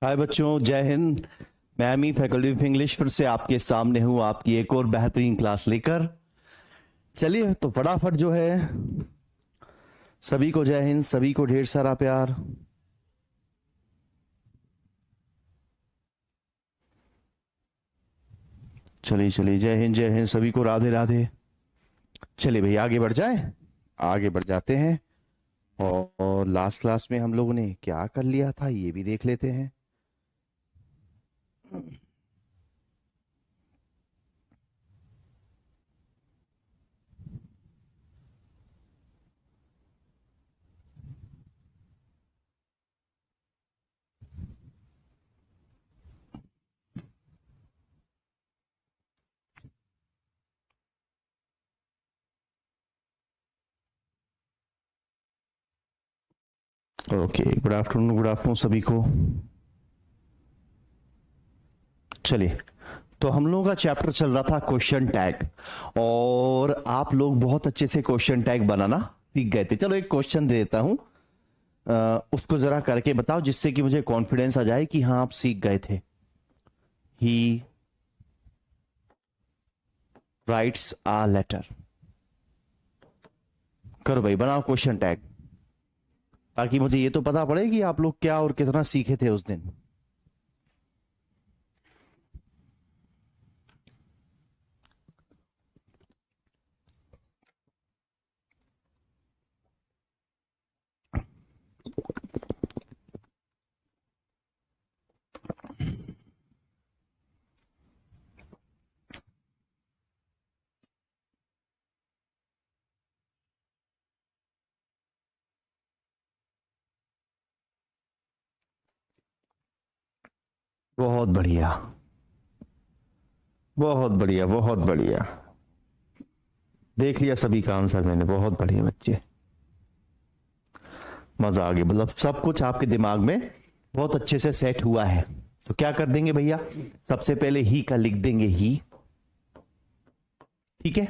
हाय बच्चों, जय हिंद। मैं अमी फैकल्टी ऑफ इंग्लिश फिर से आपके सामने हूँ, आपकी एक और बेहतरीन क्लास लेकर। चलिए तो फटाफट जो है, सभी को जय हिंद, सभी को ढेर सारा प्यार। चलिए चलिए, जय हिंद सभी को, राधे राधे। चलिए भाई, आगे बढ़ जाए, आगे बढ़ जाते हैं। और लास्ट क्लास में हम लोगों ने क्या कर लिया था ये भी देख लेते हैं। ओके, गुड आफ्टरनून सभी को। चलिए, तो हम लोगों का चैप्टर चल रहा था क्वेश्चन टैग, और आप लोग बहुत अच्छे से क्वेश्चन टैग बनाना सीख गए थे। चलो एक क्वेश्चन दे देता हूं, उसको जरा करके बताओ, जिससे कि मुझे कॉन्फिडेंस आ जाए कि हाँ आप सीख गए थे। He writes a letter. करो भाई, बनाओ क्वेश्चन टैग, ताकि मुझे ये तो पता पड़े कि आप लोग क्या और कितना सीखे थे उस दिन। बहुत बढ़िया, बहुत बढ़िया, बहुत बढ़िया। देख लिया सभी का आंसर मैंने, बहुत बढ़िया बच्चे, मजा आ गया। मतलब सब कुछ आपके दिमाग में बहुत अच्छे से सेट हुआ है। तो क्या कर देंगे भैया, सबसे पहले ही का लिख देंगे, ही। ठीक है।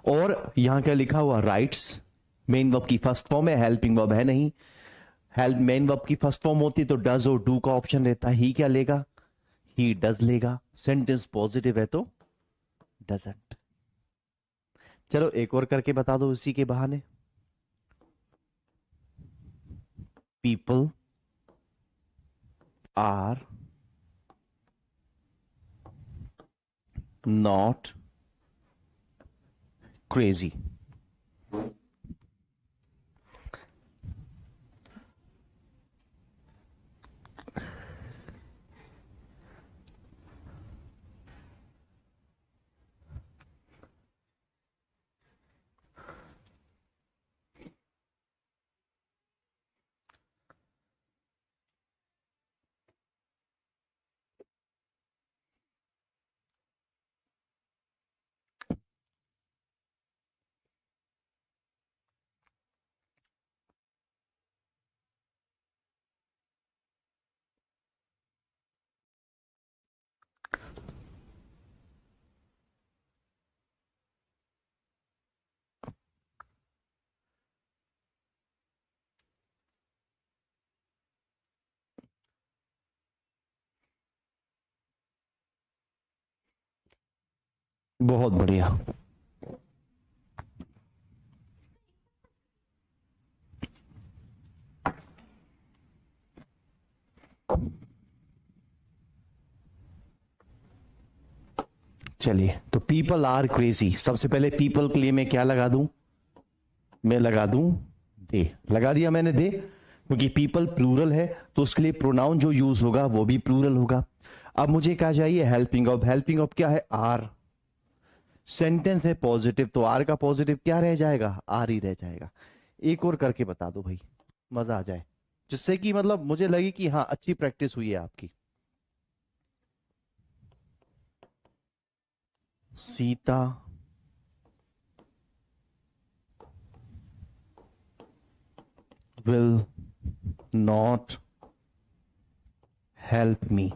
और यहां क्या लिखा हुआ, राइट्स। मेन वर्ब की फर्स्ट फॉर्म है, हेल्पिंग वर्ब है नहीं। हेल्प मेन वर्ब की फर्स्ट फॉर्म होती तो डज और डू का ऑप्शन रहता। ही क्या लेगा, ही डज लेगा। सेंटेंस पॉजिटिव है तो डजंट। चलो एक और करके बता दो इसी के बहाने। People are not crazy. बहुत बढ़िया। चलिए, तो पीपल आर क्रेजी, सबसे पहले पीपल के लिए मैं क्या लगा दूं, मैं लगा दूं दे। लगा दिया मैंने दे, क्योंकि पीपल प्लूरल है तो उसके लिए प्रोनाउन जो यूज होगा वो भी प्लूरल होगा। अब मुझे क्या चाहिए, हेल्पिंग ऑफ। हेल्पिंग ऑफ क्या है, आर। सेंटेंस है पॉजिटिव तो आर का पॉजिटिव क्या रह जाएगा, आर ही रह जाएगा। एक और करके बता दो भाई, मजा आ जाए, जिससे कि मतलब मुझे लगे कि हाँ अच्छी प्रैक्टिस हुई है आपकी। Sita will not help me।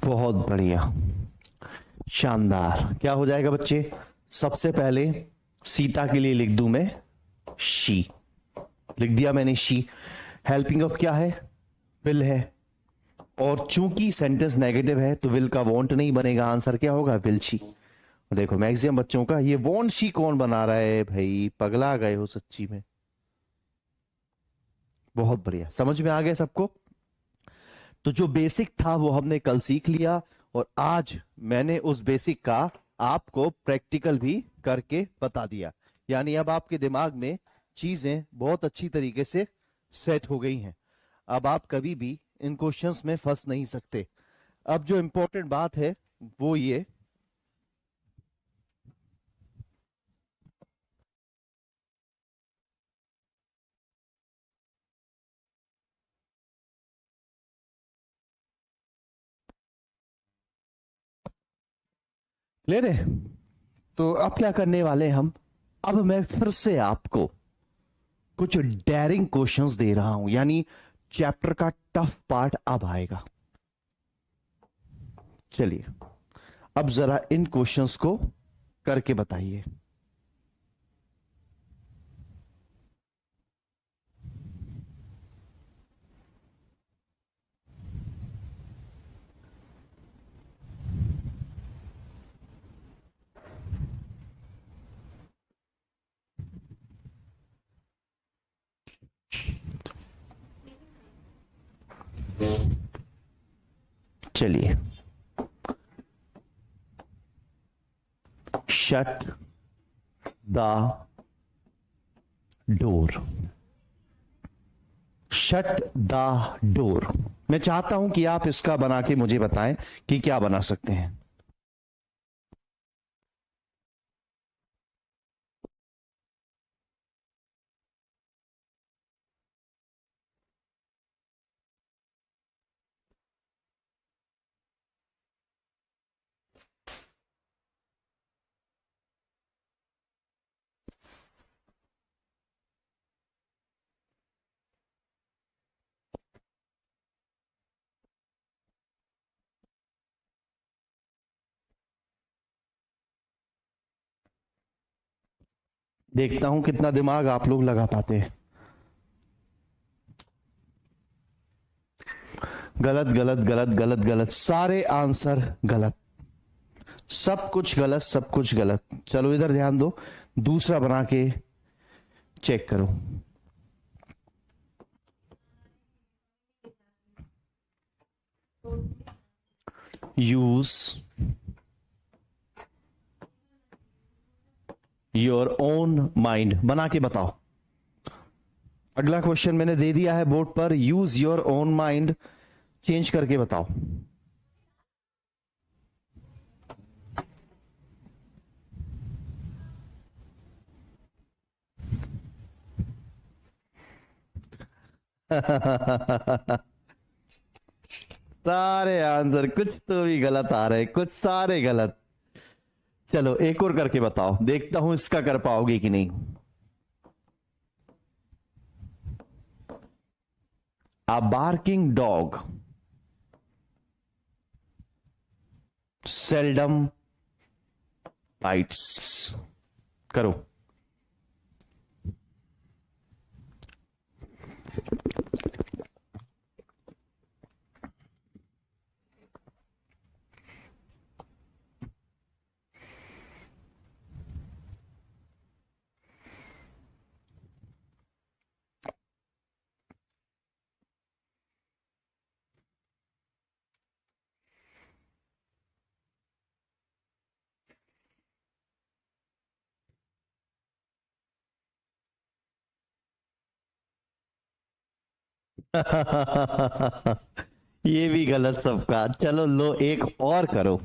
बहुत बढ़िया, शानदार। क्या हो जाएगा बच्चे? सबसे पहले सीता के लिए लिख दूं मैं शी, लिख दिया मैंने शी। हेल्पिंग ऑफ क्या है? विल है, और चूंकि सेंटेंस नेगेटिव है तो विल का वॉन्ट नहीं बनेगा, आंसर क्या होगा? Will she. देखो मैक्सिमम बच्चों का ये वॉन्ट शी कौन बना रहा है भाई, पगला गए हो सच्ची में। बहुत बढ़िया, समझ में आ गया सबको? तो जो बेसिक था वो हमने कल सीख लिया, और आज मैंने उस बेसिक का आपको प्रैक्टिकल भी करके बता दिया। यानी अब आपके दिमाग में चीजें बहुत अच्छी तरीके से सेट हो गई हैं। अब आप कभी भी इन क्वेश्चंस में फंस नहीं सकते। अब जो इंपॉर्टेंट बात है वो ये, क्लियर है? तो अब क्या करने वाले हैं हम? अब मैं फिर से आपको कुछ डेयरिंग क्वेश्चंस दे रहा हूं, यानी चैप्टर का टफ पार्ट अब आएगा। चलिए अब जरा इन क्वेश्चंस को करके बताइए। चलिए, shut the door, shut the door. मैं चाहता हूं कि आप इसका बना के मुझे बताएं कि क्या बना सकते हैं। देखता हूं कितना दिमाग आप लोग लगा पाते हैं। गलत गलत गलत गलत गलत, सारे आंसर गलत, सब कुछ गलत, सब कुछ गलत। चलो इधर ध्यान दो, दूसरा बना के चेक करो। यूज योर ओन माइंड, बना के बताओ। अगला क्वेश्चन मैंने दे दिया है बोर्ड पर, use your own mind, change करके बताओ। सारे आंसर कुछ तो भी गलत आ रहे, कुछ सारे गलत। चलो एक और करके बताओ, देखता हूं इसका कर पाओगे कि नहीं। अ बार्किंग डॉग सेल्डम बाइट्स, करो। ये भी गलत सबका। चलो लो एक और करो।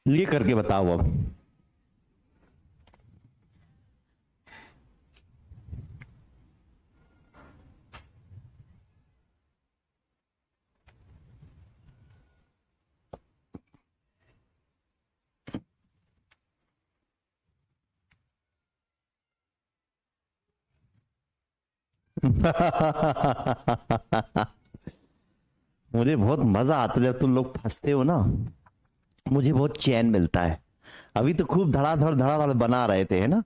ये करके बताओ अब। मुझे बहुत मजा आता है जब तुम लोग फंसते हो ना, मुझे बहुत चैन मिलता है। अभी तो खूब धड़ाधड़ बना रहे थे, है ना,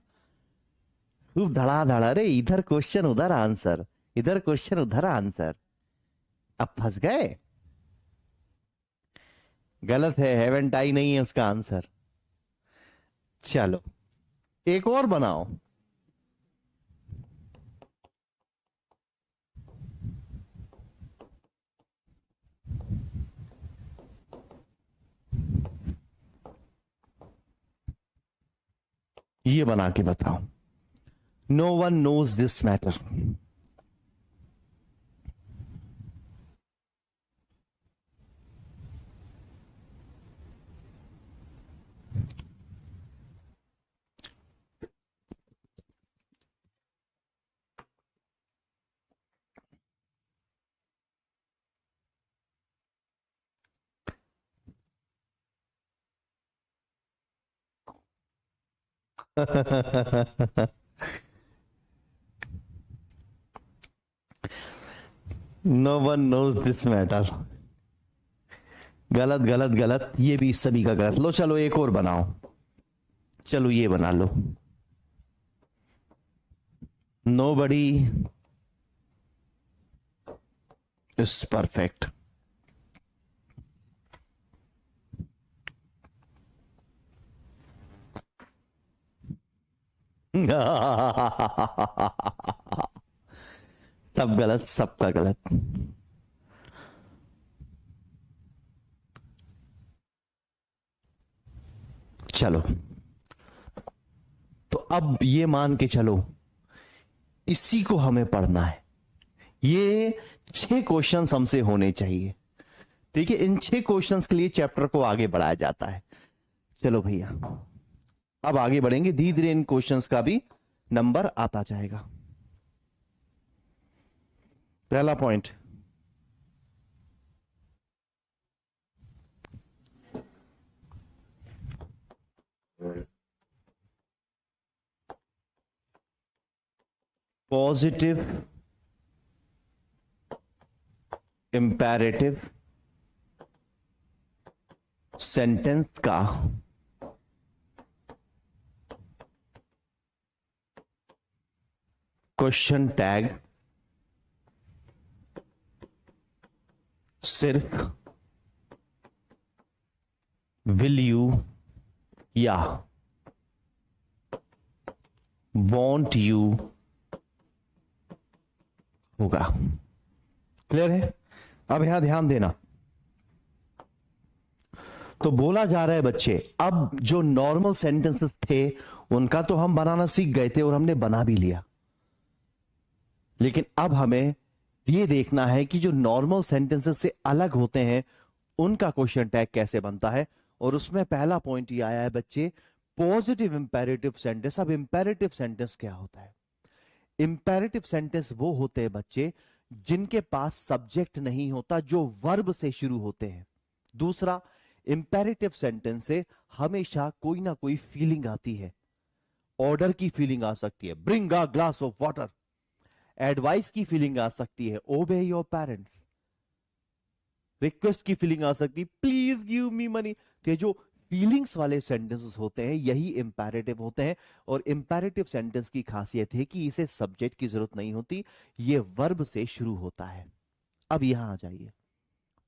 खूब धड़ाधड़, अरे इधर क्वेश्चन उधर आंसर, इधर क्वेश्चन उधर आंसर। अब फंस गए। गलत है, हेवेंट आई नहीं है उसका आंसर। चलो एक और बनाओ। ये बना के बताओ। No one knows this matter. No one knows this matter. गलत गलत गलत, ये भी सभी का गलत। लो चलो एक और बनाओ। चलो ये बना लो। Nobody is perfect. सब गलत, सबका गलत। चलो तो अब ये मान के चलो, इसी को हमें पढ़ना है। ये 6 क्वेश्चंस हमसे होने चाहिए, ठीक है। इन 6 क्वेश्चंस के लिए चैप्टर को आगे बढ़ाया जाता है। चलो भैया अब आगे बढ़ेंगे, धीरे धीरे इन क्वेश्चंस का भी नंबर आता जाएगा। पहला पॉइंट, पॉजिटिव इंपैरेटिव सेंटेंस का क्वेश्चन टैग सिर्फ विल यू या वॉन्ट यू होगा। क्लियर है? अब यहां ध्यान देना। तो बोला जा रहा है बच्चे, अब जो नॉर्मल सेंटेंसेस थे उनका तो हम बनाना सीख गए थे और हमने बना भी लिया, लेकिन अब हमें ये देखना है कि जो नॉर्मल सेंटेंसेस से अलग होते हैं उनका क्वेश्चन टैग कैसे बनता है। और उसमें पहला पॉइंट ये आया है बच्चे, पॉजिटिव इंपेरेटिव सेंटेंस। अब इंपेरेटिव सेंटेंस क्या होता है? इंपेरेटिव सेंटेंस वो होते हैं बच्चे जिनके पास सब्जेक्ट नहीं होता, जो वर्ब से शुरू होते हैं। दूसरा, इंपेरेटिव सेंटेंस से हमेशा कोई ना कोई फीलिंग आती है। ऑर्डर की फीलिंग आ सकती है, bring a glass of water. Advice की फीलिंग आ सकती है, ओबे योर पेरेंट्स। रिक्वेस्ट की फीलिंग आ सकती है, प्लीज गिव मी मनी। के जो फीलिंग्स वाले सेंटेंसेस होते हैं यही इंपेरेटिव होते हैं। और इंपेरेटिव सेंटेंस की खासियत है कि इसे सब्जेक्ट की जरूरत नहीं होती, ये वर्ब से शुरू होता है। अब यहां आ जाइए,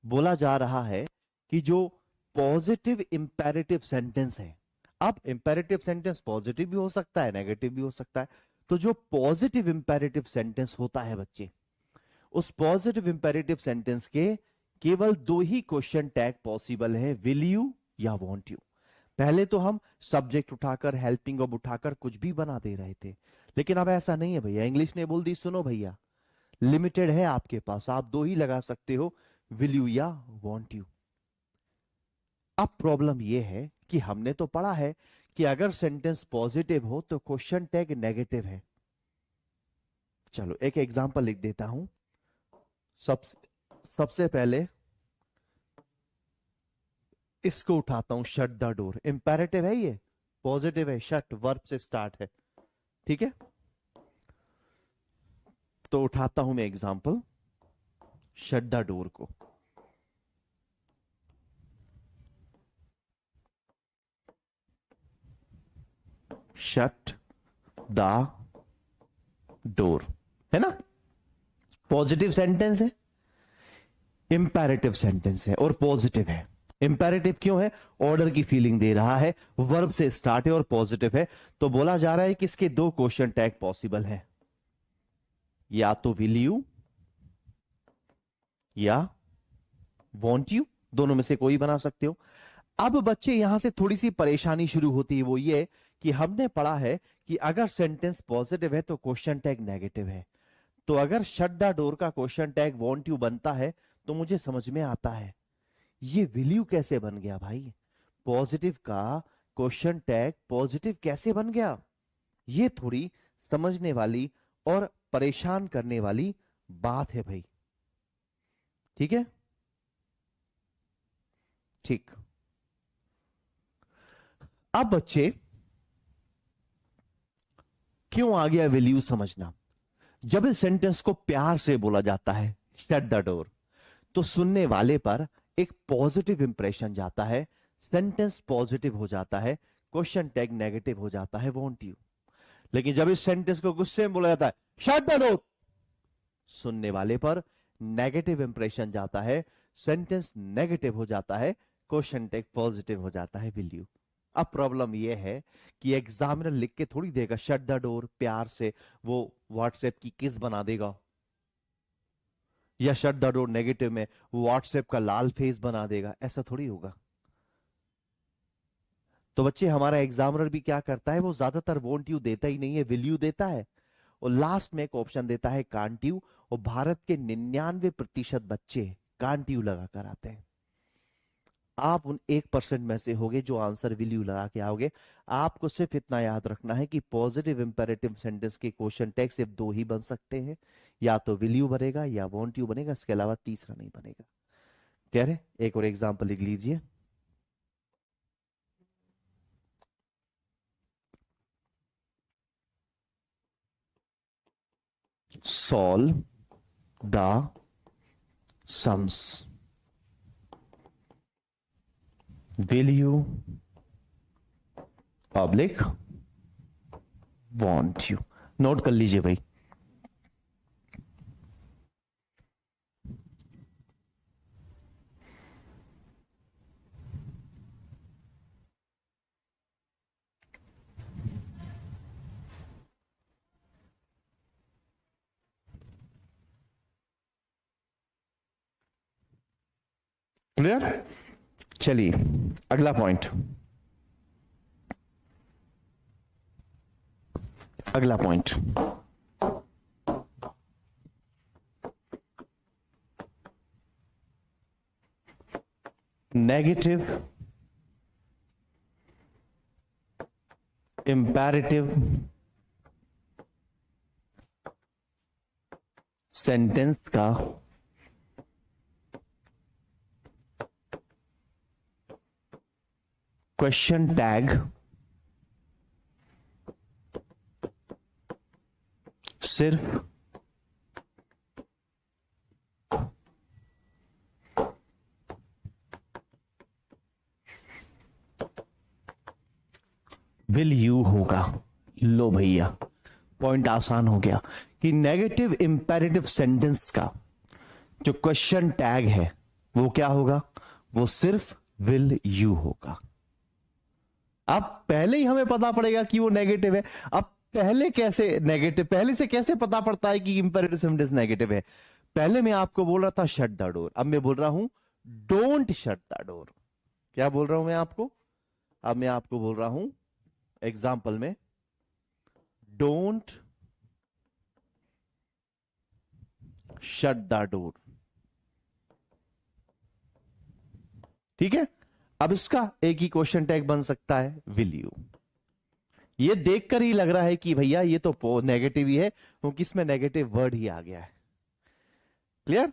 बोला जा रहा है कि जो पॉजिटिव इंपेरेटिव सेंटेंस है, अब इंपेरेटिव सेंटेंस पॉजिटिव भी हो सकता है, नेगेटिव भी हो सकता है। तो जो पॉजिटिव इंपेरेटिव सेंटेंस होता है बच्चे, उस पॉजिटिव इंपेरेटिव सेंटेंस के केवल 2 ही क्वेश्चन टैग पॉसिबल है, विल यू या वॉन्ट यू। पहले तो हम सब्जेक्ट उठाकर, हेल्पिंग वर्ब उठाकर कुछ भी बना दे रहे थे, लेकिन अब ऐसा नहीं है भैया। इंग्लिश ने बोल दी, सुनो भैया, लिमिटेड है आपके पास, आप 2 ही लगा सकते हो, विल यू या वॉन्ट यू। अब प्रॉब्लम यह है कि हमने तो पढ़ा है कि अगर सेंटेंस पॉजिटिव हो तो क्वेश्चन टैग नेगेटिव है। चलो एक एग्जांपल लिख देता हूं। सबसे पहले इसको उठाता हूं, शट द डोर। इंपेरेटिव है, ये पॉजिटिव है, शट वर्ब से स्टार्ट है, ठीक है। तो उठाता हूं मैं एग्जांपल, शट द डोर को। शट द डोर, है ना? पॉजिटिव सेंटेंस है, इंपेरेटिव सेंटेंस है और पॉजिटिव है। इंपेरेटिव क्यों है? ऑर्डर की फीलिंग दे रहा है, वर्ब से स्टार्ट है और पॉजिटिव है। तो बोला जा रहा है कि इसके दो क्वेश्चन टैग पॉसिबल है, या तो विल यू या वॉन्ट यू, दोनों में से कोई बना सकते हो। अब बच्चे यहां से थोड़ी सी परेशानी शुरू होती है, वो ये कि हमने पढ़ा है कि अगर सेंटेंस पॉजिटिव है तो क्वेश्चन टैग नेगेटिव है। तो अगर शट द डोर का क्वेश्चन टैग वॉन्ट यू बनता है तो मुझे समझ में आता है ये विल यू कैसे बन गया भाई। पॉजिटिव का क्वेश्चन टैग पॉजिटिव कैसे बन गया? ये थोड़ी समझने वाली और परेशान करने वाली बात है भाई। ठीक है, ठीक। अब बच्चे क्यों आ गया विल यू समझना। जब इस सेंटेंस को प्यार से बोला जाता है शट द डोर, तो सुनने वाले पर एक पॉजिटिव इंप्रेशन जाता है, सेंटेंस पॉजिटिव हो जाता है, क्वेश्चन टैग नेगेटिव हो जाता है वॉन्ट यू। लेकिन जब इस सेंटेंस को गुस्से में बोला जाता है शट द डोर, सुनने वाले पर नेगेटिव इंप्रेशन जाता है, सेंटेंस नेगेटिव हो जाता है, क्वेश्चन टैग पॉजिटिव हो जाता है विल यू। अब प्रॉब्लम यह है कि एग्जामिनर लिख के थोड़ी देगा शट द डोर प्यार से, वो व्हाट्सएप की किस बना देगा, या शट द डोर नेगेटिव में व्हाट्सएप का लाल फेस बना देगा, ऐसा थोड़ी होगा। तो बच्चे हमारा एग्जामिनर भी क्या करता है, वो ज्यादातर वोंट यू देता ही नहीं है, विल यू देता है, और लास्ट में एक ऑप्शन देता है कांट यू। और भारत के 99% बच्चे कांट यू लगा कर आते हैं। आप उन 1% में से होगे जो आंसर विल यू लगा के आओगे। आपको सिर्फ इतना याद रखना है कि पॉजिटिव इंपेरेटिव सेंटेंस के क्वेश्चन टैग सिर्फ दो ही बन सकते हैं, या तो विल यू बनेगा या वॉन्ट यू बनेगा, इसके अलावा तीसरा नहीं बनेगा। क्लियर है? एक और एग्जांपल लिख लीजिए। Solve the sums, will you public want you. Note कर लीजिए भाई। क्लियर? चलिए अगला पॉइंट, अगला पॉइंट। नेगेटिव इंपैरेटिव सेंटेंस का क्वेश्चन टैग सिर्फ विल यू होगा। लो भैया, पॉइंट आसान हो गया कि नेगेटिव इंपेरेटिव सेंटेंस का जो क्वेश्चन टैग है वो क्या होगा, वो सिर्फ विल यू होगा। अब पहले ही हमें पता पड़ेगा कि वो नेगेटिव है। अब पहले कैसे नेगेटिव, पहले से कैसे पता पड़ता है कि इंपेरेटिव सेंटेंस नेगेटिव है? पहले मैं आपको बोल रहा था शट द डोर, अब मैं बोल रहा हूं डोंट शट द डोर। क्या बोल रहा हूं मैं आपको? अब मैं आपको बोल रहा हूं एग्जाम्पल में डोंट शट द डोर। ठीक है, अब इसका एक ही क्वेश्चन टैग बन सकता है विल यू। ये देखकर ही लग रहा है कि भैया ये तो नेगेटिव ही है, क्योंकि इसमें नेगेटिव वर्ड ही आ गया है। क्लियर?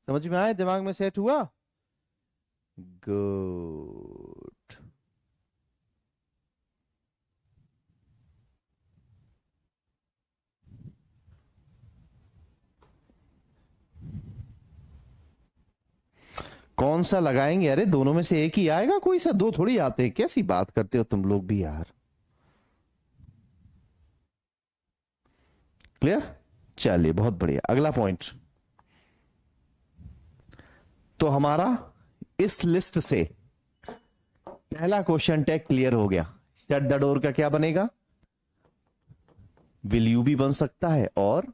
समझ में आया? दिमाग में सेट हुआ? गुड। कौन सा लगाएंगे? अरे दोनों में से एक ही आएगा, कोई सा दो थोड़ी आते हैं, कैसी बात करते हो तुम लोग भी यार। क्लियर? चलिए बहुत बढ़िया, अगला पॉइंट। तो हमारा इस लिस्ट से पहला क्वेश्चन टैग क्लियर हो गया। शट द डोर का क्या बनेगा? विल यू भी बन सकता है और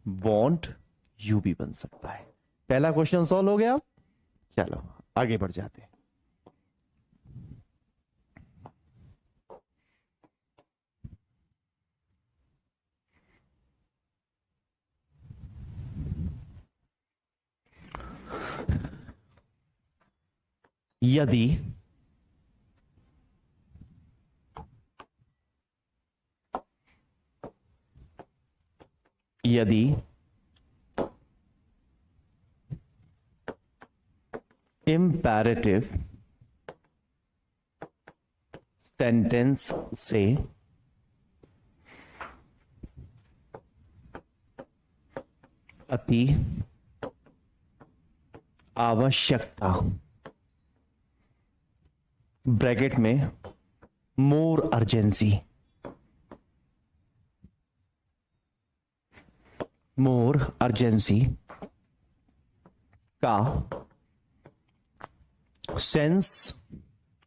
वॉन्ट यू भी बन सकता है। पहला क्वेश्चन सॉल्व हो गया। चलो आगे बढ़ जाते हैं। यदि यदि इंपैरेटिव सेंटेंस से अति आवश्यकता ब्रैकेट में मोर अर्जेंसी का सेंस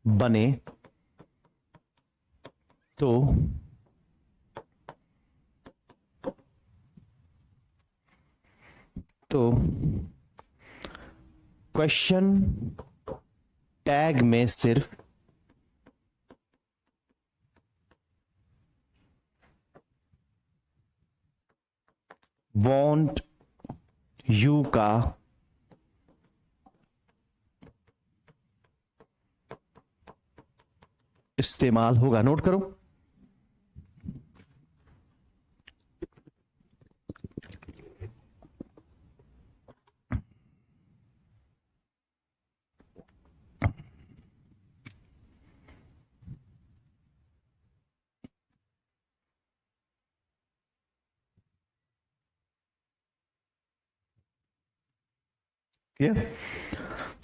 बने तो क्वेश्चन टैग में सिर्फ वॉन्ट यू का इस्तेमाल होगा। नोट करो।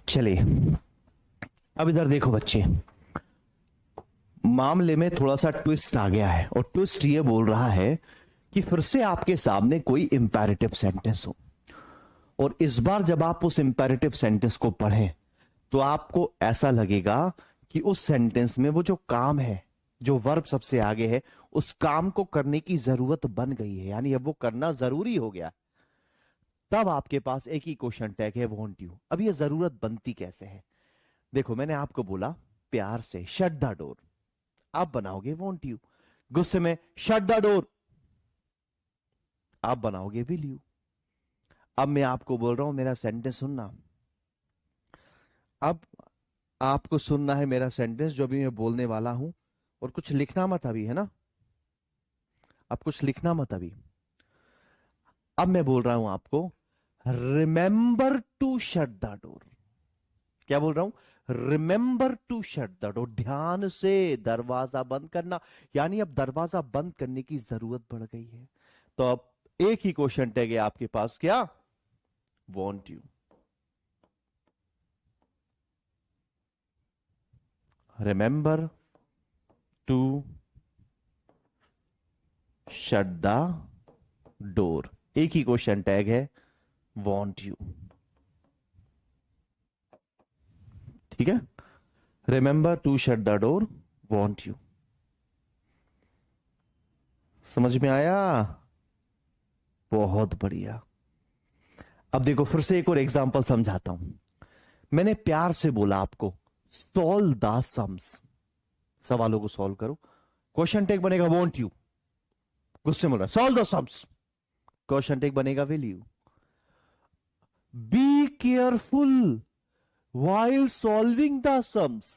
चलिए अब इधर देखो बच्चे, मामले में थोड़ा सा ट्विस्ट आ गया है, और ट्विस्ट ये बोल रहा है कि फिर से आपके सामने कोई इंपैरेटिव सेंटेंस हो, और इस बार जब आप उस इंपैरेटिव सेंटेंस को पढ़ें तो आपको ऐसा लगेगा कि उस सेंटेंस में वो जो काम है, जो वर्ब सबसे आगे है, उस काम को करने की जरूरत बन गई है, यानी अब वो करना जरूरी हो गया। तब आपके पास एक ही क्वेश्चन टैग है, वॉन्ट यू। अब ये जरूरत बनती कैसे है? देखो मैंने आपको बोला प्यार से शट द डोर, आप बनाओगे वॉन्ट यू। गुस्से में शट द डोर, आप बनाओगे विल यू। अब मैं आपको बोल रहा हूं मेरा सेंटेंस सुनना। अब आपको सुनना है मेरा सेंटेंस जो भी मैं बोलने वाला हूं, और कुछ लिखना मत अभी, है ना? अब कुछ लिखना मत अभी। अब मैं बोल रहा हूं आपको remember to shut the door. क्या बोल रहा हूं? Remember to shut the door, ध्यान से दरवाजा बंद करना। यानी अब दरवाजा बंद करने की जरूरत बढ़ गई है। तो अब एक ही क्वेश्चन टैग है आपके पास, क्या? Won't you. Remember to shut the door, एक ही क्वेश्चन टैग है, वॉन्ट यू। ठीक है, remember to shut the door, won't you. समझ में आया? बहुत बढ़िया। अब देखो फिर से एक और एग्जांपल समझाता हूं। मैंने प्यार से बोला आपको सॉल्व द सम्स, सवालों को सॉल्व करो। क्वेश्चन टैग बनेगा वॉन्ट यू। गुस्से में बोल रहा solve the sums, question tag बनेगा will you. Be careful while solving the sums,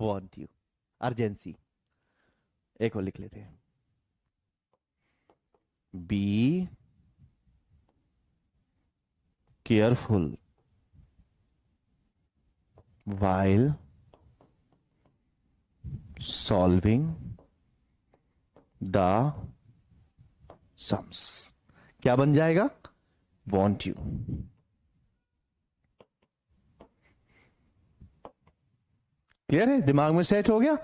want you, अर्जेंसी। एक और लिख लेते हैं, be careful while solving the sums। क्या बन जाएगा? want you। क्लियर है? दिमाग में सेट हो गया?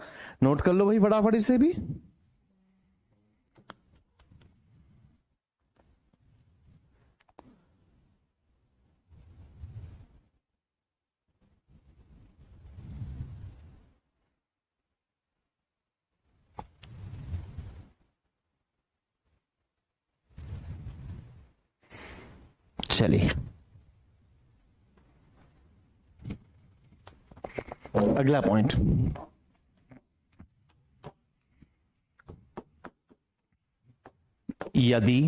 नोट कर लो भाई फटाफट इसे भी। चलिए अगला पॉइंट, यदि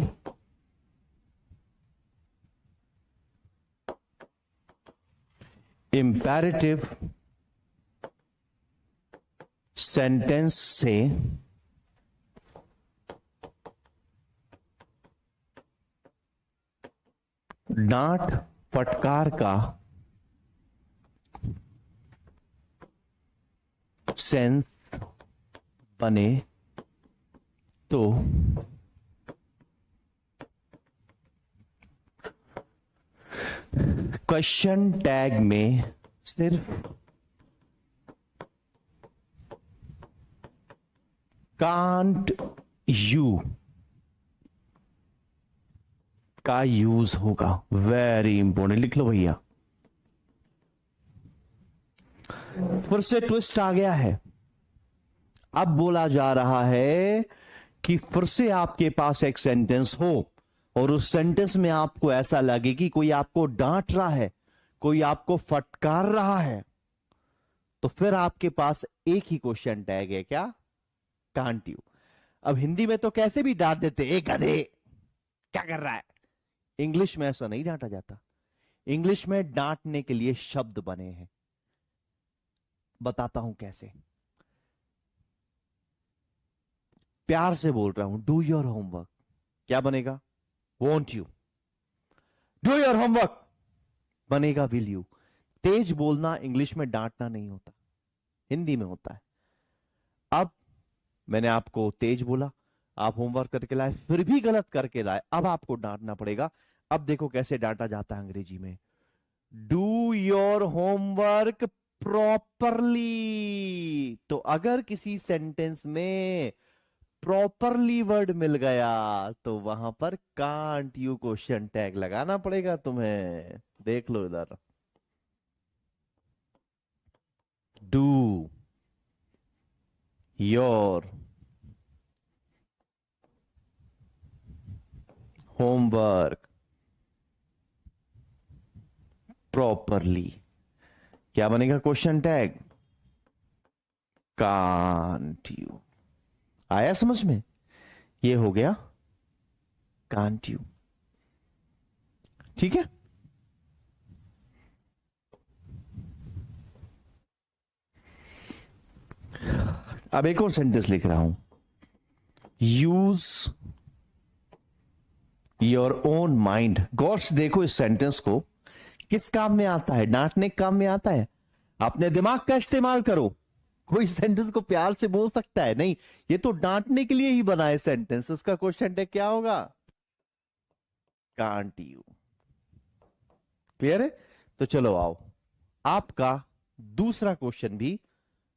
इंपैरेटिव सेंटेंस से डांट फटकार का सेंस बने तो क्वेश्चन टैग में सिर्फ कांट यू का यूज होगा। वेरी इंपॉर्टेंट, लिख लो भैया। फिर से ट्विस्ट आ गया है। अब बोला जा रहा है कि फिर से आपके पास एक सेंटेंस हो और उस सेंटेंस में आपको ऐसा लगे कि कोई आपको डांट रहा है, कोई आपको फटकार रहा है, तो फिर आपके पास एक ही क्वेश्चन टैग है, क्या? Can't you. अब हिंदी में तो कैसे भी डांट देते, एक गधे क्या कर रहा है। इंग्लिश में ऐसा नहीं डांटा जाता। इंग्लिश में डांटने के लिए शब्द बने हैं, बताता हूं कैसे। प्यार से बोल रहा हूं, डू योर होमवर्क, क्या बनेगा? Won't you. Do your homework बनेगा विल यू। तेज बोलना इंग्लिश में डांटना नहीं होता, हिंदी में होता है। अब मैंने आपको तेज बोला, आप होमवर्क करके लाए, फिर भी गलत करके लाए, अब आपको डांटना पड़ेगा। अब देखो कैसे डांटा जाता है अंग्रेजी में। Do your homework properly. तो अगर किसी सेंटेंस में प्रॉपरली वर्ड मिल गया तो वहां पर कांट यू क्वेश्चन टैग लगाना पड़ेगा तुम्हें। देख लो इधर, डू योर होमवर्क प्रॉपरली, क्या बनेगा क्वेश्चन टैग? Can't you. आया समझ में? ये हो गया कांट यू, ठीक है। अब एक और सेंटेंस लिख रहा हूं, यूज योर ओन माइंड। गौर से देखो इस सेंटेंस को, किस काम में आता है? डांटने के काम में आता है। अपने दिमाग का इस्तेमाल करो। कोई सेंटेंस को प्यार से बोल सकता है? नहीं, ये तो डांटने के लिए ही बना है सेंटेंस। उसका क्वेश्चन टैग क्या होगा? Can't you. क्लियर है? तो चलो आओ, आपका दूसरा क्वेश्चन भी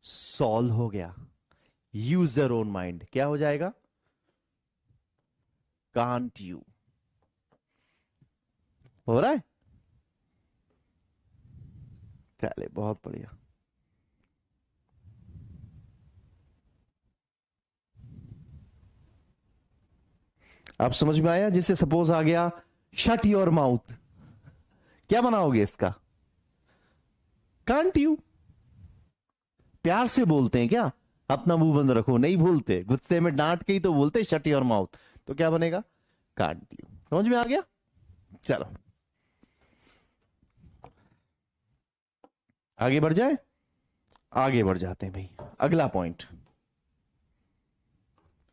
सॉल्व हो गया। यूज योर ओन माइंड क्या हो जाएगा? Can't you. हो रहा है? चले बहुत बढ़िया। अब समझ में आया? जिससे सपोज आ गया शट योर माउथ, क्या बनाओगे इसका? Can't you. प्यार से बोलते हैं क्या? अपना मुंह बंद रखो, नहीं बोलते, गुस्से में डांट के ही तो बोलते शट योर माउथ। तो क्या बनेगा? Can't you. समझ में आ गया? चलो आगे बढ़ जाए। आगे बढ़ जाते हैं भाई, अगला पॉइंट।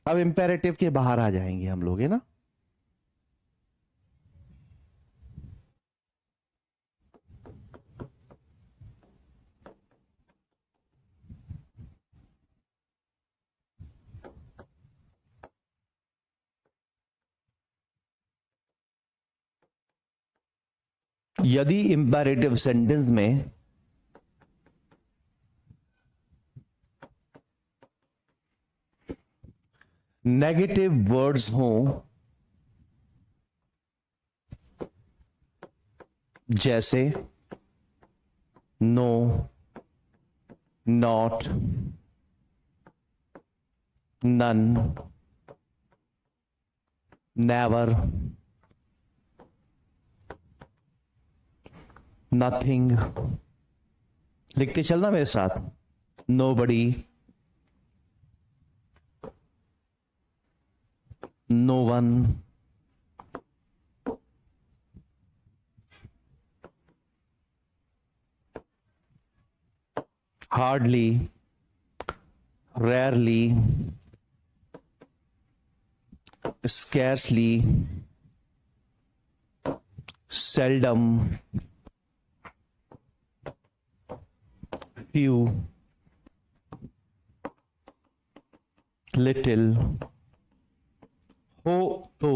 अब इंपेरेटिव के बाहर आ जाएंगे हम लोग, है ना। यदि इंपेरेटिव सेंटेंस में नेगेटिव वर्ड्स हों, जैसे no, not, none, never, nothing, लिखते चलना मेरे साथ, nobody, no one, hardly, rarely, scarcely, seldom, few, little, हो तो,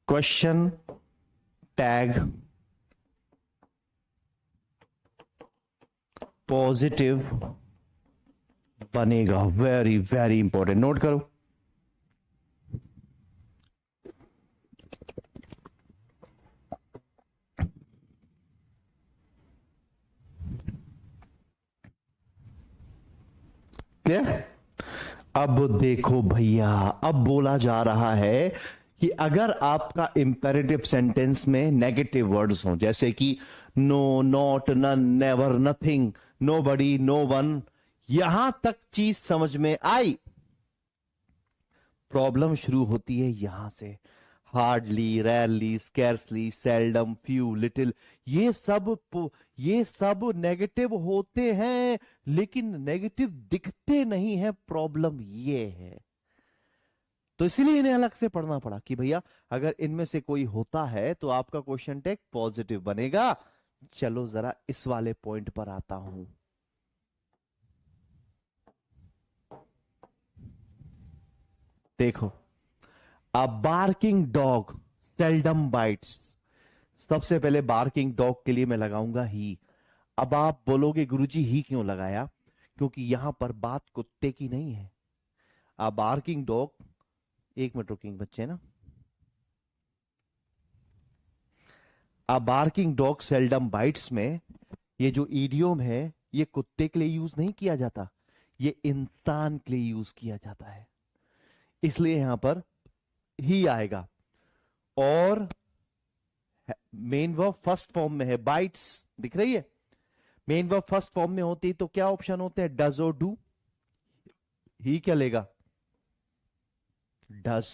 क्वेश्चन टैग, पॉजिटिव बनेगा। वेरी वेरी इंपॉर्टेंट, नोट करो। क्लियर? अब देखो भैया, अब बोला जा रहा है कि अगर आपका इंपेरेटिव सेंटेंस में नेगेटिव वर्ड्स हों, जैसे कि no, not, none, never, nothing, nobody, no one, यहां तक चीज समझ में आई। प्रॉब्लम शुरू होती है यहां से। Hardly, rarely, scarcely, seldom, few, little, ये सब नेगेटिव होते हैं, लेकिन नेगेटिव दिखते नहीं है। प्रॉब्लम ये है, तो इसीलिए इन्हें अलग से पढ़ना पड़ा कि भैया अगर इनमें से कोई होता है तो आपका क्वेश्चन टैग पॉजिटिव बनेगा। चलो जरा इस वाले पॉइंट पर आता हूं। देखो, अ बार्किंग डॉग सेल्डम बाइट्स। सबसे पहले बार्किंग डॉग के लिए मैं लगाऊंगा ही। अब आप बोलोगे गुरुजी ही क्यों लगाया? क्योंकि यहां पर बात कुत्ते की नहीं है। अ बार्किंग डॉग, एक मिनट रुकेंगे बच्चे ना। अ बार्किंग डॉग सेल्डम बाइट्स में ये जो ईडियोम है, ये कुत्ते के लिए यूज नहीं किया जाता, ये इंसान के लिए यूज किया जाता है। इसलिए यहां पर ही आएगा। और मेन वर्ब फर्स्ट फॉर्म में है, बाइट्स दिख रही है। मेन वर्ब फर्स्ट फॉर्म में होती तो क्या ऑप्शन होते हैं? डज और डू। ही क्या लेगा? डज।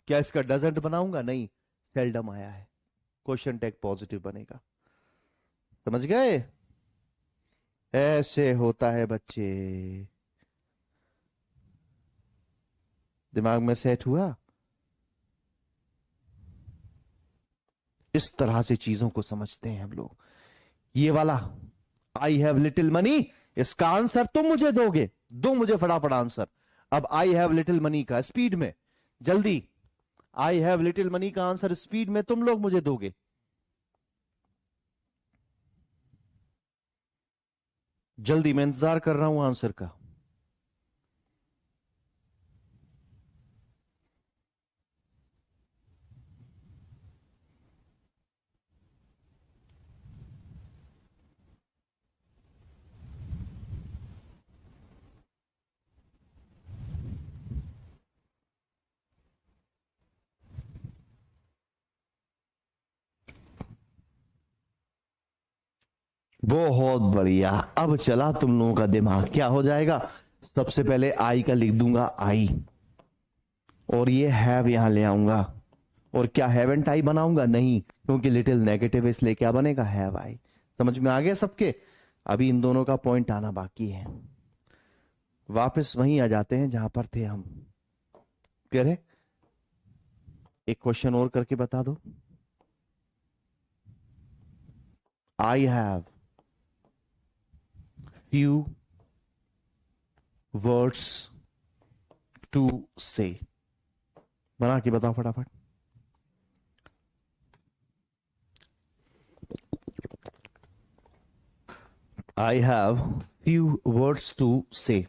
क्या इसका डजंट बनाऊंगा? नहीं, सेल्डम आया है, क्वेश्चन टैग पॉजिटिव बनेगा। समझ गए? ऐसे होता है बच्चे, दिमाग में सेट हुआ? इस तरह से चीजों को समझते हैं हम लोग। ये वाला आई हैव लिटिल मनी, इसका आंसर तुम मुझे दोगे। दो मुझे फटाफट आंसर। अब आई हैव लिटिल मनी का स्पीड में, जल्दी। आई हैव लिटिल मनी का आंसर स्पीड में तुम लोग मुझे दोगे। जल्दी, मैं इंतजार कर रहा हूं आंसर का। बहुत बढ़िया। अब चला तुम लोगों का दिमाग, क्या हो जाएगा? सबसे पहले आई का लिख दूंगा आई, और ये हैव यहां ले आऊंगा। और क्या हैवेंट आई बनाऊंगा? नहीं, क्योंकि लिटिल नेगेटिव, इसलिए क्या बनेगा? Have I. समझ में आ गया सबके? अभी इन दोनों का पॉइंट आना बाकी है। वापस वहीं आ जाते हैं जहां पर थे हम। कह रहे एक क्वेश्चन और करके बता दो। I have few words to say. बना के बताओ फटाफट। I have few words to say.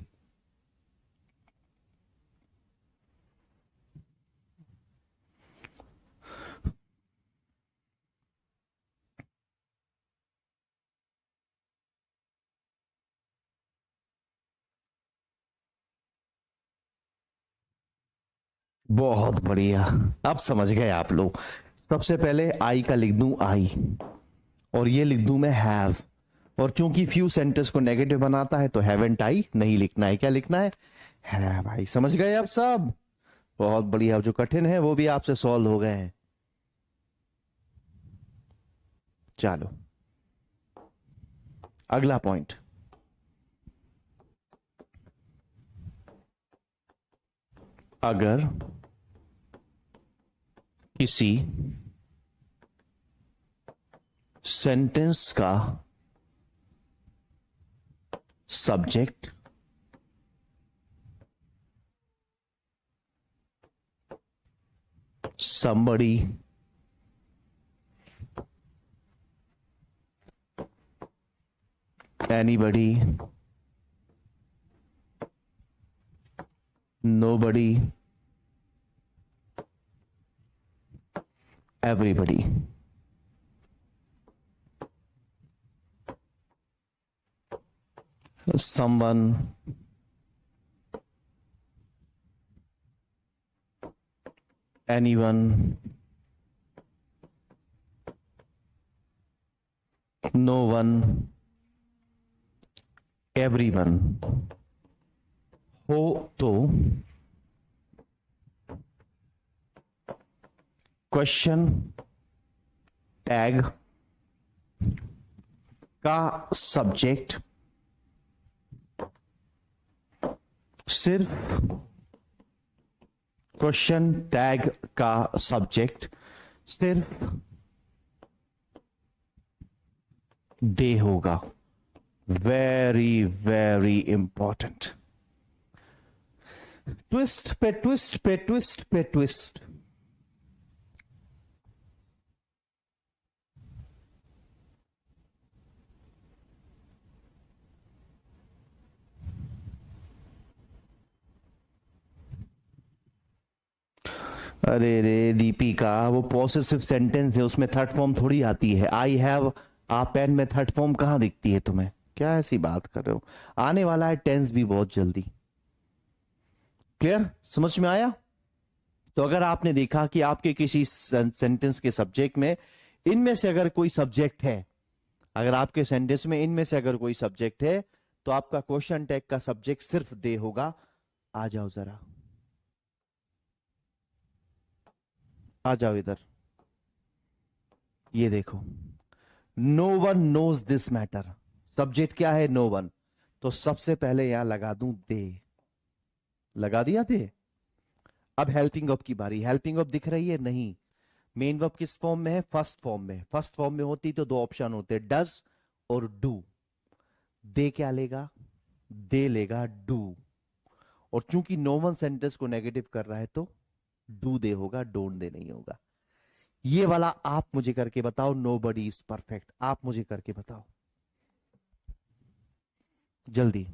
बहुत बढ़िया, अब समझ गए आप लोग। सबसे पहले आई का लिख दूं आई, और ये लिख दूं मैं हैव, और चूंकि फ्यू सेंटेंस को नेगेटिव बनाता है तो हैवेंट आई नहीं लिखना है, क्या लिखना है, हैव आई। समझ गए अब सब? बहुत बढ़िया, अब जो कठिन है वो भी आपसे सॉल्व हो गए हैं। चलो अगला पॉइंट। अगर किसी सेंटेंस का subject somebody, anybody, nobody, everybody, someone, anyone, no one, everyone हो तो क्वेश्चन टैग का सब्जेक्ट सिर्फ क्वेश्चन टैग का सब्जेक्ट सिर्फ दे होगा। Very very important. ट्विस्ट पे ट्विस्ट पे ट्विस्ट पे ट्विस्ट। अरे रे दीपिका, वो पॉसेसिव सेंटेंस है, उसमें थर्ड फॉर्म थोड़ी आती है। आई हैव आ पेन में थर्ड फॉर्म कहां दिखती है तुम्हें? क्या ऐसी बात कर रहे हो? आने वाला है टेंस भी बहुत जल्दी। क्लियर? समझ में आया? तो अगर आपने देखा कि आपके किसी सेंटेंस के सब्जेक्ट में इनमें से अगर कोई सब्जेक्ट है, अगर आपके सेंटेंस में इनमें से अगर कोई सब्जेक्ट है, तो आपका क्वेश्चन टैग का सब्जेक्ट सिर्फ दे होगा। आ जाओ जरा, आ जाओ इधर, ये देखो, no one knows this matter. Subject क्या है? No one. तो सबसे पहले यहां लगा दूं दे। लगा दिया दे। अब हेल्पिंग वर्ब की बारी। हेल्पिंग वर्ब दिख रही है? नहीं। मेन वर्ब किस फॉर्म में है? फर्स्ट फॉर्म में। फर्स्ट फॉर्म में होती तो दो ऑप्शन होते, डज और डू। दे क्या लेगा? दे लेगा डू। और चूंकि नो वन सेंटेंस को नेगेटिव कर रहा है तो डू दे होगा, डोंट दे नहीं होगा। ये वाला आप मुझे करके बताओ। Nobody is perfect. आप मुझे करके बताओ जल्दी।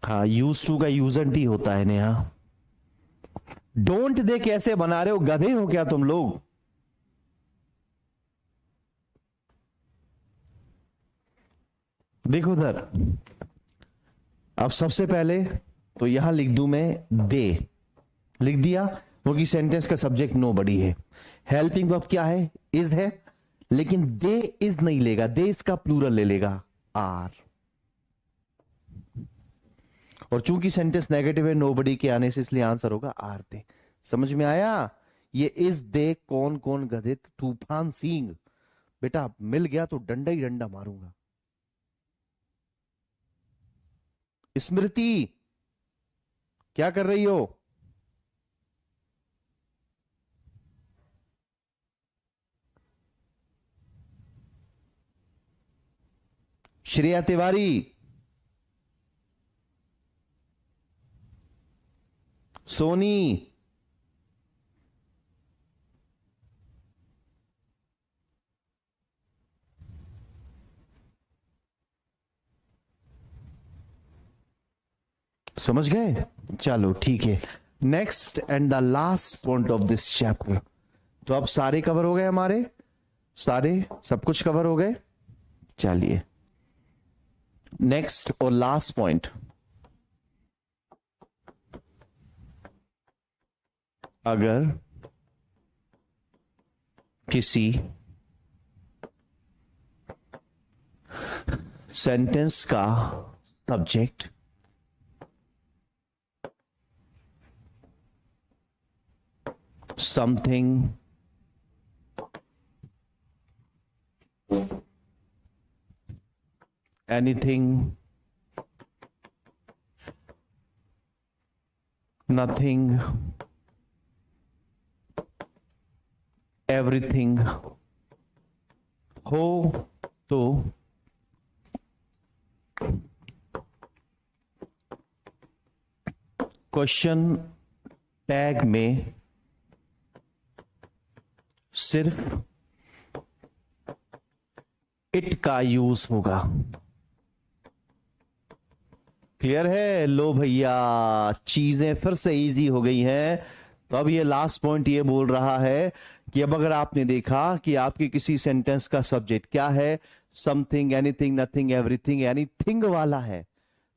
हाँ, यूज टू का यूजन टी होता है नेहा। डोंट दे कैसे बना रहे हो? गधे हो क्या तुम लोग? देखो उधर। अब सबसे पहले तो यहां लिख दूं मैं दे। लिख दिया, क्योंकि सेंटेंस का सब्जेक्ट नो बडी है। हेल्पिंग वर्ब क्या है? इज है। लेकिन दे इज नहीं लेगा, दे इसका प्लूरल ले लेगा, आर। और चूंकि सेंटेंस नेगेटिव है नो बडी के आने से, इसलिए आंसर होगा आर दे। समझ में आया? ये इज दे कौन कौन गधे? तूफान सिंह बेटा, मिल गया तो डंडा ही डंडा मारूंगा। स्मृति क्या कर रही हो? श्रेया तिवारी, सोनी, समझ गए? चलो ठीक है। Next and the last point of this chapter. तो अब सारे कवर हो गए हमारे, सारे सब कुछ कवर हो गए। चलिए नेक्स्ट और लास्ट पॉइंट, अगर किसी सेंटेंस का subject something anything nothing everything हो तो क्वेश्चन टैग में सिर्फ इट का यूज होगा। क्लियर है? लो भैया, चीजें फिर से इजी हो गई हैं। तो अब ये लास्ट पॉइंट ये बोल रहा है कि अब अगर आपने देखा कि आपके किसी सेंटेंस का सब्जेक्ट क्या है, something anything nothing everything anything वाला है,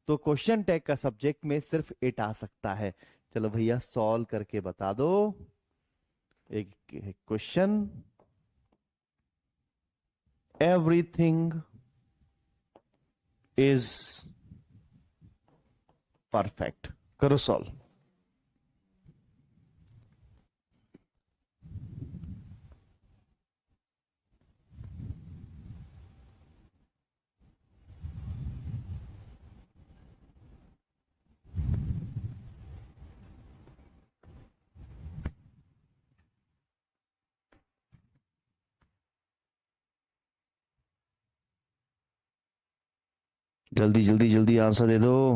तो क्वेश्चन टैग का सब्जेक्ट में सिर्फ इट आ सकता है। चलो भैया सॉल्व करके बता दो। एक क्वेश्चन, एवरीथिंग इज परफेक्ट, करो सॉल्व। जल्दी जल्दी जल्दी आंसर दे दो।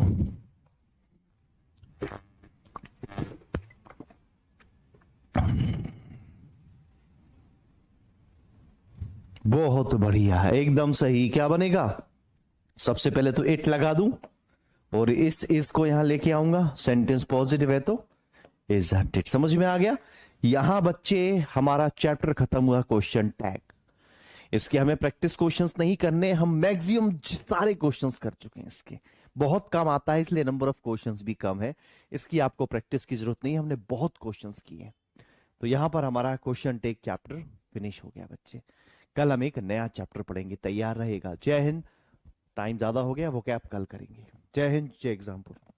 बहुत बढ़िया है, एकदम सही। क्या बनेगा? सबसे पहले तो इट लगा दूं और इस को यहां लेके आऊंगा, सेंटेंस पॉजिटिव है तो इजंट इट। समझ में आ गया? यहां बच्चे हमारा चैप्टर खत्म हुआ, क्वेश्चन टैग। इसके हमें प्रैक्टिस क्वेश्चंस नहीं करने, हम मैक्सिमम सारे क्वेश्चंस कर चुके हैं। इसके बहुत कम आता है, इसलिए नंबर ऑफ क्वेश्चंस भी कम है। इसकी आपको प्रैक्टिस की जरूरत नहीं, हमने बहुत क्वेश्चंस किए हैं। तो यहां पर हमारा क्वेश्चन टैग चैप्टर फिनिश हो गया बच्चे। कल हम एक नया चैप्टर पढ़ेंगे, तैयार रहेगा। जय हिंद। टाइम ज्यादा हो गया, वो क्या आप कल करेंगे। जय हिंद, जय एग्जामपुर।